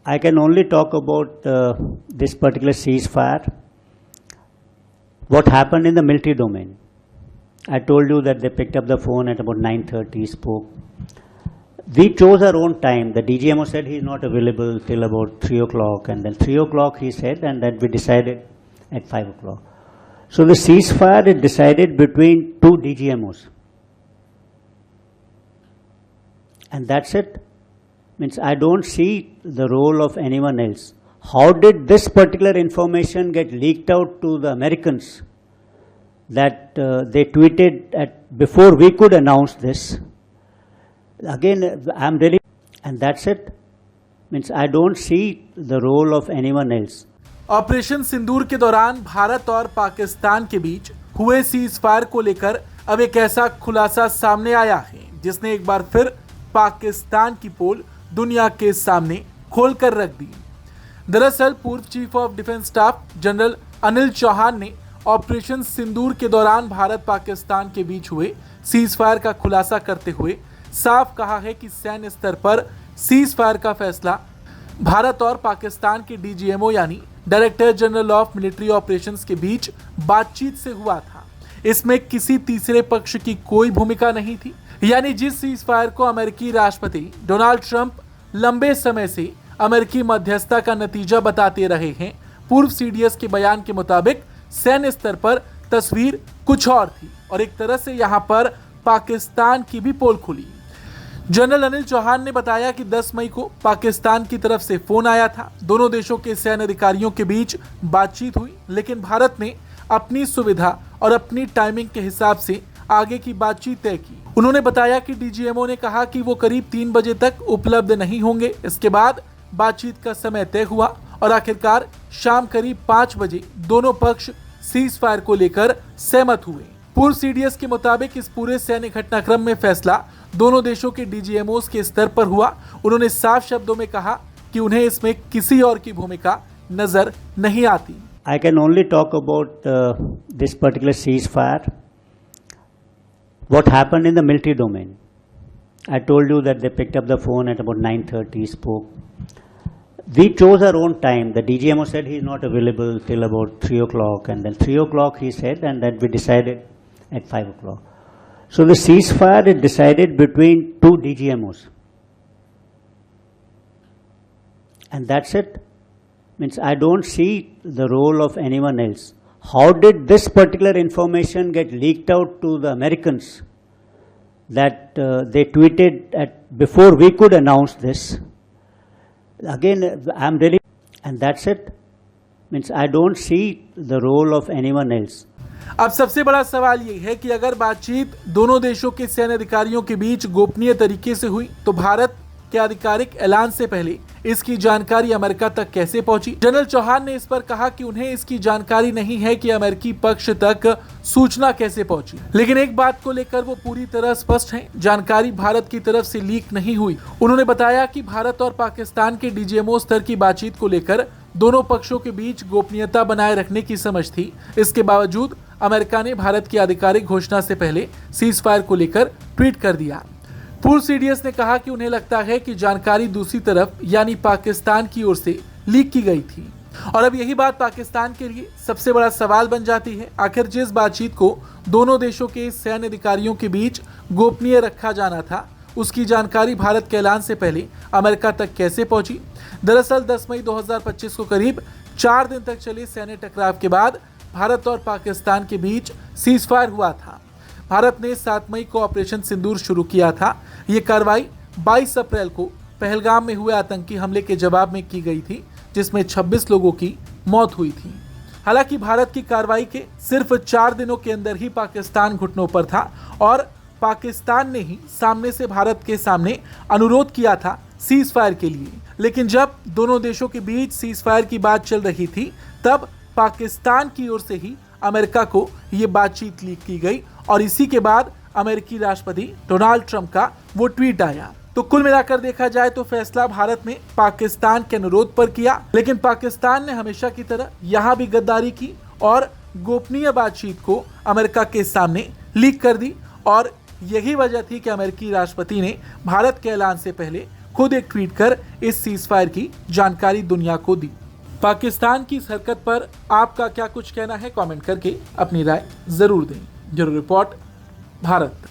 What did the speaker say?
I can only talk about this particular ceasefire. What happened in the military domain? I told you that they picked up the phone at about 9:30, spoke. We chose our own time. The DGMO said he's not available till about 3 o'clock, and then 3 o'clock he said, and then we decided at 5 o'clock. So the ceasefire is decided between two DGMOs. And that's it. Means I don't see the role of anyone else. How did this particular information get leaked out to the Americans that they tweeted before we could announce this? Again, I'm really, and that's it. Means I don't see the role of anyone else. Operation Sindoor के दौरान भारत और पाकिस्तान के बीच हुए cease fire को लेकर अब एक ऐसा खुलासा सामने आया है जिसने एक बार फिर पाकिस्तान की पोल दुनिया के सामने खोलकर रख दी। दरअसल पूर्व chief of defence staff general Anil Chauhan ने ऑपरेशन सिंदूर के दौरान भारत पाकिस्तान के बीच हुए सीज फायर का खुलासा करते हुए साफ कहा है कि सैन्य स्तर पर सीज फायर का फैसला भारत और पाकिस्तान के डीजीएमओ यानी director general of military operations के बीच बातचीत से हुआ था। इसमें किसी तीसरे पक्ष की कोई भूमिका नहीं थी। यानी जिस सीज फायर को अमेरिकी राष्ट्रपति डोनाल्ड ट्रंप लंबे समय से अमेरिकी मध्यस्थता का नतीजा बताते रहे हैं, पूर्व सीडीएस के बयान के मुताबिक सैन्य स्तर पर तस्वीर कुछ और थी और एक तरह से यहां पर पाकिस्तान की भी पोल खुली। जनरल अनिल चौहान ने बताया कि 10 मई को पाकिस्तान की तरफ से फोन आया था। दोनों देशों के सैन्य अधिकारियों के बीच बातचीत हुई, लेकिन भारत ने अपनी सुविधा और अपनी टाइमिंग के हिसाब से आगे की बातचीत तय की। उन्होंने बताया कि डीजीएमओ ने कहा कि वो करीब 3 बजे तक उपलब्ध नहीं होंगे। इसके बाद बातचीत का समय तय हुआ और आखिरकार शाम करीब 5 बजे दोनों पक्ष सीज फायर को लेकर सहमत हुए। पूर्व सीडीएस के मुताबिक इस पूरे सैन्य घटनाक्रम में फैसला दोनों देशों के डीजीएमओस के स्तर पर हुआ। उन्होंने साफ शब्दों में कहा कि उन्हें इसमें किसी और की भूमिका नजर नहीं आती। I can only talk about this particular ceasefire. What happened in the military domain? I told you that they picked up the phone at about 9:30, spoke. We chose our own time. The DGMO said he's not available till about 3 o'clock, and then 3 o'clock he said, and then we decided at 5 o'clock. So the ceasefire is decided between two DGMOs. And that's it. Means I don't see the role of anyone else. How did this particular information get leaked out to the Americans that they tweeted before we could announce this? Again, I'm really, and that's it. Means I don't see the role of anyone else. अब सबसे बड़ा सवाल ये है कि अगर बातचीत दोनों देशों के सैन्य अधिकारियों के बीच गोपनीय तरीके से हुई तो भारत के आधिकारिक ऐलान से पहले इसकी जानकारी अमेरिका तक कैसे पहुंची? जनरल चौहान ने इस पर कहा कि उन्हें इसकी जानकारी नहीं है कि अमेरिकी पक्ष तक सूचना कैसे पहुंची, लेकिन एक बात को लेकर वो पूरी तरह स्पष्ट हैं, जानकारी भारत की तरफ से लीक नहीं हुई। उन्होंने बताया कि भारत और पाकिस्तान के डीजीएमओ स्तर की बातचीत को लेकर दोनों पक्षों के बीच गोपनीयता बनाए रखने की समझ थी। इसके बावजूद अमेरिका ने भारत की आधिकारिक घोषणा से पहले सीज फायर को लेकर ट्वीट कर दिया। पूर्व सीडीएस ने कहा कि उन्हें लगता है कि जानकारी दूसरी तरफ यानी पाकिस्तान की ओर से लीक की गई थी और अब यही बात पाकिस्तान के लिए सबसे बड़ा सवाल बन जाती है। आखिर जिस बातचीत को दोनों देशों के सैन्य अधिकारियों के बीच गोपनीय रखा जाना था, उसकी जानकारी भारत के ऐलान से पहले अमेरिका तक कैसे पहुंची? दरअसल 10 मई 2025 को करीब 4 दिन तक चले सैन्य टकराव के बाद भारत और पाकिस्तान के बीच सीज फायर हुआ था। भारत ने 7 मई को ऑपरेशन सिंदूर शुरू किया था। ये कार्रवाई 22 अप्रैल को पहलगाम में हुए आतंकी हमले के जवाब में की गई थी, जिसमें 26 लोगों की मौत हुई थी। हालांकि भारत की कार्रवाई के सिर्फ 4 दिनों के अंदर ही पाकिस्तान घुटनों पर था और पाकिस्तान ने ही सामने से भारत के सामने अनुरोध किया था सीज फायर के लिए। लेकिन जब दोनों देशों के बीच सीज फायर की बात चल रही थी, तब पाकिस्तान की ओर से ही अमेरिका को ये बातचीत लीक की गई और इसी के बाद अमेरिकी राष्ट्रपति डोनाल्ड ट्रंप का वो ट्वीट आया। तो कुल मिलाकर देखा जाए तो फैसला भारत ने पाकिस्तान के अनुरोध पर किया, लेकिन पाकिस्तान ने हमेशा की तरह यहाँ भी गद्दारी की और गोपनीय बातचीत को अमेरिका के सामने लीक कर दी और यही वजह थी कि अमेरिकी राष्ट्रपति ने भारत के ऐलान से पहले खुद एक ट्वीट कर इस सीज़फायर की जानकारी दुनिया को दी। पाकिस्तान की इस हरकत पर आपका क्या कुछ कहना है, कमेंट करके अपनी राय जरूर दें। Bureau report, Bharat.